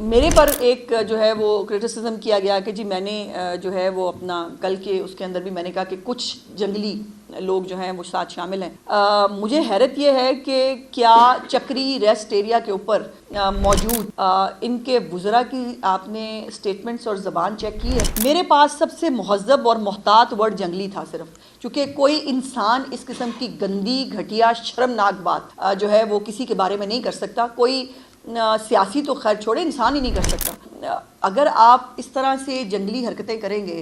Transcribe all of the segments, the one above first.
میرے پر ایک جو ہے وہ کرٹیسزم کیا گیا کہ جی میں نے جو ہے وہ اپنا کل کے اس کے اندر بھی میں نے کہا کہ کچھ جنگلی لوگ جو ہیں وہ ساتھ شامل ہیں. مجھے حیرت یہ ہے کہ کیا چکری ریسٹ ایریا کے اوپر موجود ان کے وزراء کی آپ نے سٹیٹمنٹس اور زبان چیک کی ہے؟ میرے پاس سب سے مہذب اور محتاط ورڈ جنگلی تھا صرف، چونکہ کوئی انسان اس قسم کی گندی گھٹیا شرمناک بات جو ہے وہ کسی کے بارے میں نہیں کر سکتا. کوئی سیاسی تو خیر چھوڑے، انسان ہی نہیں کر سکتا. اگر آپ اس طرح سے جنگلی حرکتیں کریں گے،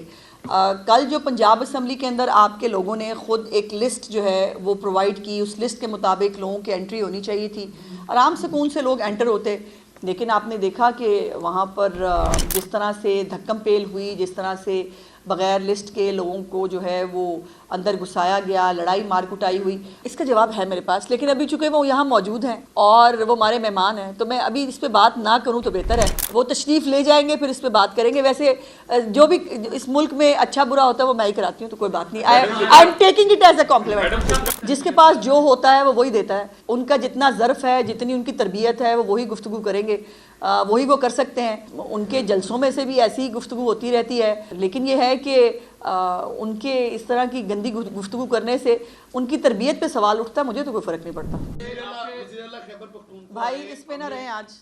کل جو پنجاب اسمبلی کے اندر آپ کے لوگوں نے خود ایک لسٹ جو ہے وہ پرووائڈ کی، اس لسٹ کے مطابق لوگوں کی انٹری ہونی چاہیے تھی، آرام سکون سے لوگ انٹر ہوتے. لیکن آپ نے دیکھا کہ وہاں پر جس طرح سے دھکم پیل ہوئی، جس طرح سے بغیر لسٹ کے لوگوں کو جو ہے وہ اندر گھسایا گیا، لڑائی مار کٹائی ہوئی. اس کا جواب ہے میرے پاس، لیکن ابھی چونکہ وہ یہاں موجود ہیں اور وہ ہمارے مہمان ہیں تو میں ابھی اس پہ بات نہ کروں تو بہتر ہے. وہ تشریف لے جائیں گے پھر اس پہ بات کریں گے. ویسے جو بھی اس ملک میں اچھا برا ہوتا ہے وہ میں ہی کراتی ہوں، تو کوئی بات نہیں. I am taking it as a complement. جس کے پاس جو ہوتا ہے وہ وہی دیتا ہے. ان کا جتنا ظرف ہے، جتنی ان کی تربیت ہے، وہ وہی گفتگو کریں گے، وہی وہ کر سکتے ہیں. ان کے جلسوں میں سے بھی ایسی گفتگو ہوتی رہتی ہے، لیکن یہ ہے کہ ان کے اس طرح کی گندی گفتگو کرنے سے ان کی تربیت پہ سوال اٹھتا ہے. مجھے تو کوئی فرق نہیں پڑتا بھائی، اس پہ نہ رہیں. آج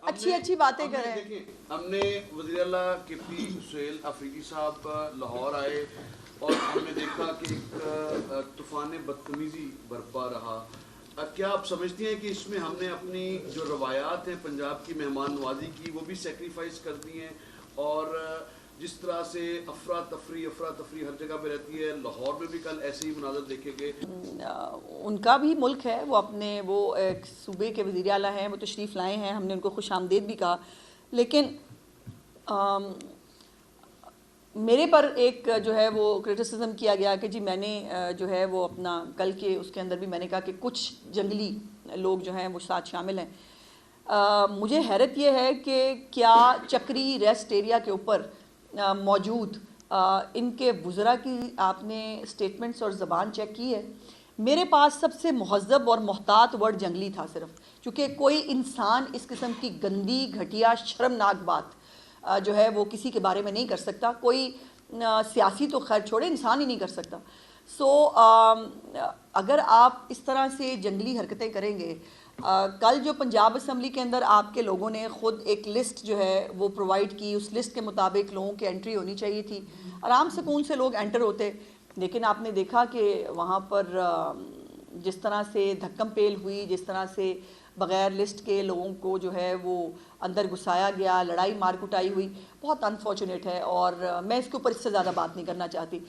اچھی باتیں کریں. ہم نے وزیر اعلیٰ کے پی سہیل افریدی صاحب لاہور آئے اور ہم نے دیکھا کہ ایک طوفان بدتمیزی برپا رہا. کیا آپ سمجھتی ہیں کہ اس میں ہم نے اپنی جو روایات ہیں پنجاب کی مہمان نوازی کی وہ بھی سیکریفائز کر دی ہیں؟ اور جس طرح سے افراتفری ہر جگہ پہ رہتی ہے، لاہور میں بھی کل ایسے ہی مناظر دیکھے گئے. ان کا بھی ملک ہے، وہ اپنے وہ ایک صوبے کے وزیر اعلیٰ ہیں، وہ تشریف لائے ہیں، ہم نے ان کو خوش آمدید بھی کہا. لیکن میرے پر ایک جو ہے وہ کرٹیسزم کیا گیا کہ جی میں نے جو ہے وہ اپنا کل کے اس کے اندر بھی میں نے کہا کہ کچھ جنگلی لوگ جو ہیں وہ ساتھ شامل ہیں. مجھے حیرت یہ ہے کہ کیا چکری ریسٹ ایریا کے اوپر موجود ان کے وزراء کی آپ نے سٹیٹمنٹس اور زبان چیک کی ہے؟ میرے پاس سب سے مہذب اور محتاط ورڈ جنگلی تھا صرف، چونکہ کوئی انسان اس قسم کی گندی گھٹیا شرمناک بات جو ہے وہ کسی کے بارے میں نہیں کر سکتا. کوئی سیاسی تو خیر چھوڑے، انسان ہی نہیں کر سکتا. سو اگر آپ اس طرح سے جنگلی حرکتیں کریں گے، کل جو پنجاب اسمبلی کے اندر آپ کے لوگوں نے خود ایک لسٹ جو ہے وہ پرووائڈ کی، اس لسٹ کے مطابق لوگوں کی انٹری ہونی چاہیے تھی، آرام سکون سے لوگ انٹر ہوتے. لیکن آپ نے دیکھا کہ وہاں پر جس طرح سے دھکم پیل ہوئی، جس طرح سے بغیر لسٹ کے لوگوں کو جو ہے وہ اندر گھسایا گیا، لڑائی مار کٹائی ہوئی. بہت انفارچونیٹ ہے اور میں اس کے اوپر اس سے زیادہ بات نہیں کرنا چاہتی.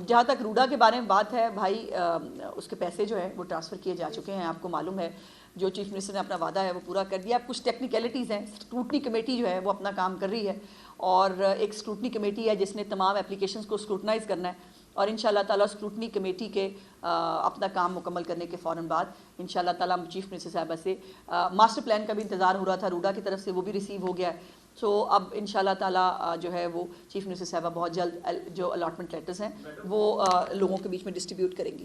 جہاں تک روڈا کے بارے میں بات ہے، بھائی اس کے پیسے جو ہے وہ ٹرانسفر کیے جا چکے ہیں، آپ کو معلوم ہے. جو چیف منسٹر نے اپنا وعدہ ہے وہ پورا کر دیا. اب کچھ ٹیکنیکلٹیز ہیں، اسکروٹنی کمیٹی جو ہے وہ اپنا کام کر رہی ہے، اور ایک اسکروٹنی کمیٹی ہے جس نے تمام اپلیکیشنز کو اسکروٹنائز کرنا ہے، اور ان شاء اللہ تعالیٰ اسکروٹنی کمیٹی کے اپنا کام مکمل کرنے کے فوراً بعد ان شاء اللہ تعالیٰ چیف منسٹر صاحبہ سے ماسٹر پلان کا بھی انتظار ہو رہا تھا، روڈا کی طرف سے وہ بھی ریسیو ہو گیا ہے. سو اب ان شاء اللہ تعالیٰ جو ہے وہ چیف منسٹر صاحبہ بہت جلد جو الاٹمنٹ لیٹرز ہیں وہ لوگوں کے بیچ میں ڈسٹریبیوٹ کریں گی.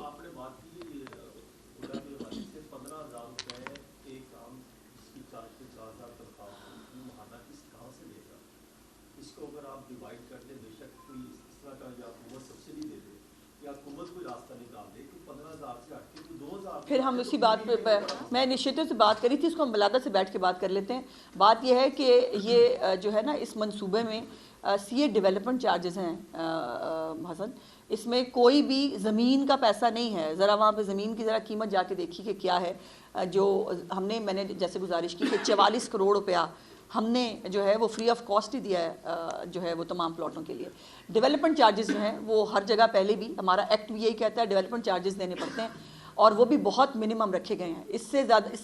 پھر ہم اسی بات پہ میں انیشیٹو سے بات کری تھی، اس کو ہم بلادہ سے بیٹھ کے بات کر لیتے ہیں. بات یہ ہے کہ یہ جو ہے نا اس منصوبے میں سی اے ڈیولپمنٹ چارجز ہیں حسن، اس میں کوئی بھی زمین کا پیسہ نہیں ہے. ذرا وہاں پہ زمین کی ذرا قیمت جا کے دیکھی کہ کیا ہے. جو میں نے جیسے گزارش کی کہ 44 کروڑ روپیہ ہم نے جو ہے وہ فری آف کاسٹ ہی دیا ہے جو ہے وہ تمام پلاٹوں کے لیے. ڈیولپمنٹ چارجز جو ہیں وہ ہر جگہ پہلے بھی ہمارا ایکٹ بھی یہی کہتا ہے ڈیولپمنٹ چارجز دینے پڑتے ہیں، اور وہ بھی بہت منیمم رکھے گئے ہیں. اس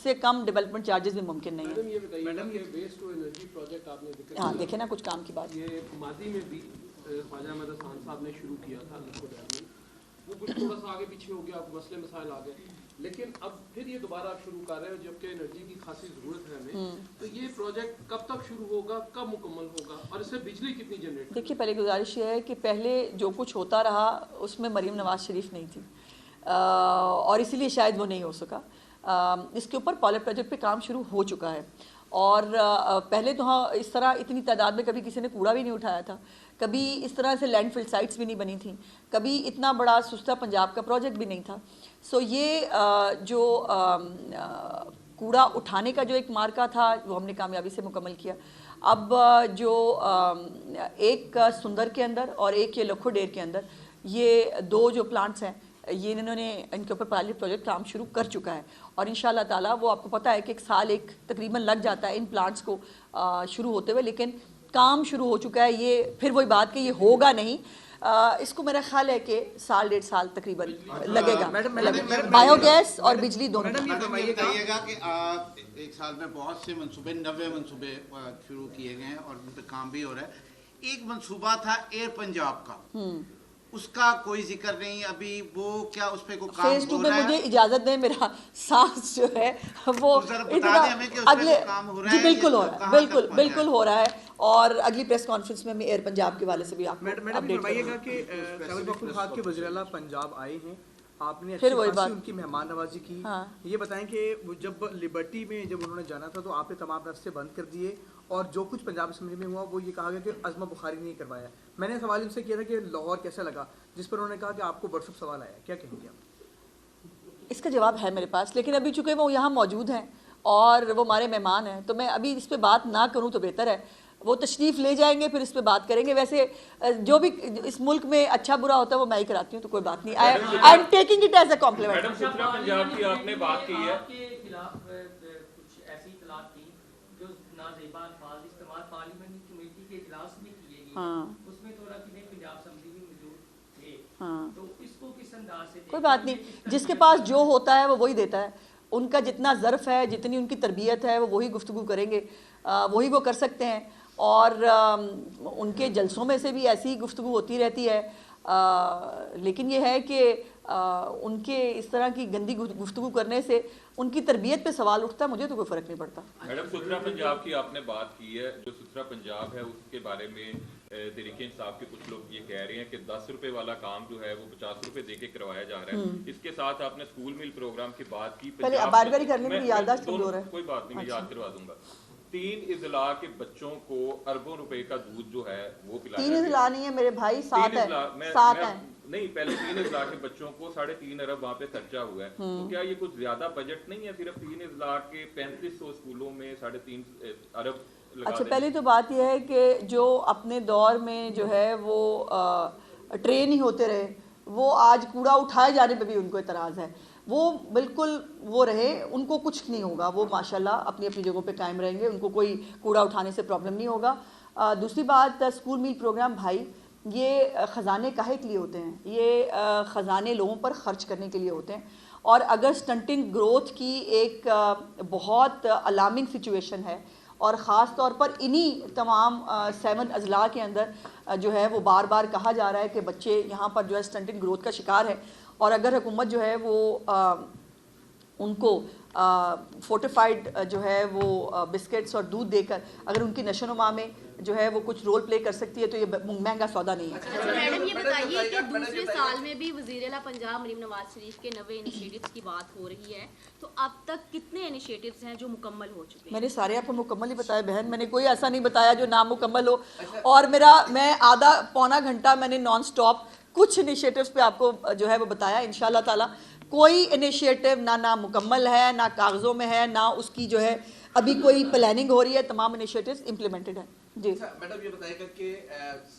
سے کم ڈیولپمنٹ چارجز بھی ممکن نہیں ہے. میڈم یہ ویسٹ ٹو انرجی پروجیکٹ آپ نے ذکر ہاں دیکھیں نا کچھ کام کی بات. یہ ماضی میں بھی خواجہ احمد حسان صاحب نے شروع کیا تھا لکوڈ ایرمی، وہ کچھ تھوڑا سا آگے پیچھے ہو گیا، مسئلے مسائل آ گئے، لیکن اب پھر یہ دوبارہ آپ شروع کر رہے ہیں جبکہ انرجی کی خاصی ضرورت ہے ہمیں. تو یہ پروجیکٹ کب تک شروع ہوگا، کب مکمل ہوگا، اور اس سے بجلی کتنی جنریٹ؟ دیکھیے پہلے گزارش یہ ہے کہ پہلے جو کچھ ہوتا رہا اس میں مریم نواز شریف نہیں تھی، اور اسی لیے شاید وہ نہیں ہو سکا. اس کے اوپر پائلٹ پروجیکٹ پہ کام شروع ہو چکا ہے، اور پہلے تو ہاں اس طرح اتنی تعداد میں کبھی کسی نے کوڑا بھی نہیں اٹھایا تھا، کبھی اس طرح سے لینڈ فل سائٹس بھی نہیں بنی تھیں، کبھی اتنا بڑا سستا پنجاب کا پروجیکٹ بھی نہیں تھا. سو یہ جو کوڑا اٹھانے کا جو ایک مارکہ تھا وہ ہم نے کامیابی سے مکمل کیا. اب جو ایک سندر کے اندر اور ایک یہ لکھو ڈیر کے اندر یہ دو جو پلانٹس ہیں یہ انہوں نے ان کے اوپر پائلٹ پروجیکٹ کام شروع کر چکا ہے، اور انشاءاللہ تعالیٰ وہ آپ کو پتہ ہے کہ ایک سال تقریباً لگ جاتا ہے ان پلانٹس کو شروع ہوتے ہوئے، لیکن کام شروع ہو چکا ہے. یہ پھر وہی بات کہ یہ ہوگا نہیں، اس کو میرا خیال ہے کہ 1.5 سال تقریباً لگے گا. بایو گیس اور بجلی دونوں. میڈم یہ بتائیے گا کہ آپ ایک سال میں بہت سے منصوبے 90 منصوبے شروع کیے گئے ہیں اور ان پہ کام بھی ہو رہا ہے. ایک منصوبہ تھا ایئر پنجاب کا، اس کا کوئی ذکر نہیں ابھی، وہ کیا اس پہ کوئی کام فیز 2 ہو پہ رہا ہے؟ مجھے اجازت دیں، میرا سانس جو ہے وہ اگلے جی بالکل ہو رہا ہے، بالکل ہو رہا ہے، اور اگلی پریس کانفرنس میں ایئر پنجاب کے والے سے بھی آپ کو اپڈیٹ فرمائیے کروں گا کہ خیبر پختونخوا کے وزیر اعلیٰ پنجاب آئے ہیں، آپ نے پھر اچھی وہی خاصی بات. ان کی مہمان نوازی کی. ہاں. یہ بتائیں کہ جب لبرٹی میں جب انہوں نے جانا تھا تو آپ نے تمام راستے بند کر دیے، اور جو کچھ پنجاب اسمبلی میں ہوا وہ یہ کہا گیا کہ عظمہ بخاری نہیں کروایا. میں نے سوال ان سے کیا تھا کہ لاہور کیسا لگا، جس پر انہوں نے کہا کہ آپ کو واٹس ایپ سوال آیا، کیا کہیں گے آپ؟ اس کا جواب ہے میرے پاس، لیکن ابھی چونکہ وہ یہاں موجود ہیں اور وہ ہمارے مہمان ہیں تو میں ابھی اس پہ بات نہ کروں تو بہتر ہے. وہ تشریف لے جائیں گے پھر اس پہ بات کریں گے. ویسے جو بھی اس ملک میں اچھا برا ہوتا ہے وہ میں ہی کراتی ہوں، تو کوئی بات نہیں. I am taking it as a complement. Madam سترہ پنجاب کی آپ نے بات کی ہے، کے خلاف کچھ ایسی اطلاعات تھی جو نازیبا الفاظ استعمال پارلیمنٹ کمیٹی کے اجلاس میں کیے گئے، اس میں تھوڑا کہ پنجاب اسمبلی میں موجود تھے، تو اس کو کس انداز سے؟ کوئی بات نہیں، جس کے پاس جو ہوتا ہے وہ وہی دیتا ہے. ان کا جتنا ظرف ہے، جتنی ان کی تربیت ہے، وہ وہی گفتگو کریں گے، وہی وہ کر سکتے ہیں. اور ان کے جلسوں میں سے بھی ایسی گفتگو ہوتی رہتی ہے، لیکن یہ ہے کہ ان کے اس طرح کی گندی گفتگو کرنے سے ان کی تربیت پہ سوال اٹھتا ہے. مجھے تو کوئی فرق نہیں پڑتا. میڈم سترہ پنجاب کی آپ نے بات کی ہے، جو سترہ پنجاب ہے اس کے بارے میں تحریک انصاف کے کچھ لوگ یہ کہہ رہے ہیں کہ 10 روپے والا کام جو ہے وہ 50 روپے دے کے کروایا جا رہا ہے. اس کے ساتھ آپ نے اسکول میل پروگرام کی بات کی. پہلے باری باری کرنے میں یادداشت کمزور ہے. کوئی بات نہیں، میں یاد کروا دوں گا. 3 اضلاع کے بچوں کو اربوں روپے کا دودھ جو ہے وہ پلایا. 3 اضلاع نہیں ہے میرے بھائی، 7 ہیں. نہیں، پہلے 3 اضلاع کے بچوں کو 3.5 ارب وہاں پہ خرچہ ہوا ہے. تو کیا یہ کچھ زیادہ بجٹ نہیں ہے؟ صرف 3 اضلاع کے 3500 اسکولوں میں 3.5 ارب. اچھا، پہلی تو بات یہ ہے کہ جو اپنے دور میں جو ہے وہ ٹرین ہی ہوتے رہے، وہ آج کوڑا اٹھائے جانے پہ بھی ان کو اعتراض ہے. وہ بالکل وہ رہے، ان کو کچھ نہیں ہوگا، وہ ماشاءاللہ اپنی اپنی جگہوں پہ قائم رہیں گے، ان کو کوئی کوڑا اٹھانے سے پرابلم نہیں ہوگا. دوسری بات، اسکول میل پروگرام بھائی یہ خزانے کاہے کے لیے ہوتے ہیں؟ یہ خزانے لوگوں پر خرچ کرنے کے لیے ہوتے ہیں. اور اگر سٹنٹنگ گروتھ کی ایک بہت الارمنگ سچویشن ہے، اور خاص طور پر انہی تمام 7 اضلاع کے اندر جو ہے وہ بار بار کہا جا رہا ہے کہ بچے یہاں پر جو ہے سٹنٹنگ گروتھ کا شکار ہے، اور اگر حکومت جو ہے وہ ان کو فورٹیفائڈ جو ہے وہ بسکٹس اور دودھ دے کر اگر ان کی نشو و نما میں جو ہے وہ کچھ رول پلے کر سکتی ہے تو یہ مہنگا سودا نہیں ہے. میڈم یہ بتائیے کہ دوسرے سال میں بھی وزیر اعلیٰ پنجاب مریم نواز شریف کے 90 انیشیٹوز کی بات ہو رہی ہے، تو اب تک کتنے انیشیٹوز ہیں جو مکمل ہو چکے ہیں؟ میں نے سارے آپ کو مکمل ہی بتایا بہن، میں نے کوئی ایسا نہیں بتایا جو نامکمل ہو. اور میں آدھا پونا گھنٹہ میں نے نان سٹاپ کچھ انیشیٹوز پہ آپ کو جو ہے وہ بتایا. انشاءاللہ تعالیٰ کوئی انیشیٹو نہ مکمل ہے، نہ کاغذوں میں ہے، نہ اس کی جو ہے ابھی کوئی پلاننگ ہو رہی ہے. تمام انیشیٹوز امپلیمنٹڈ ہیں. جی میڈم یہ بتائیے گا کہ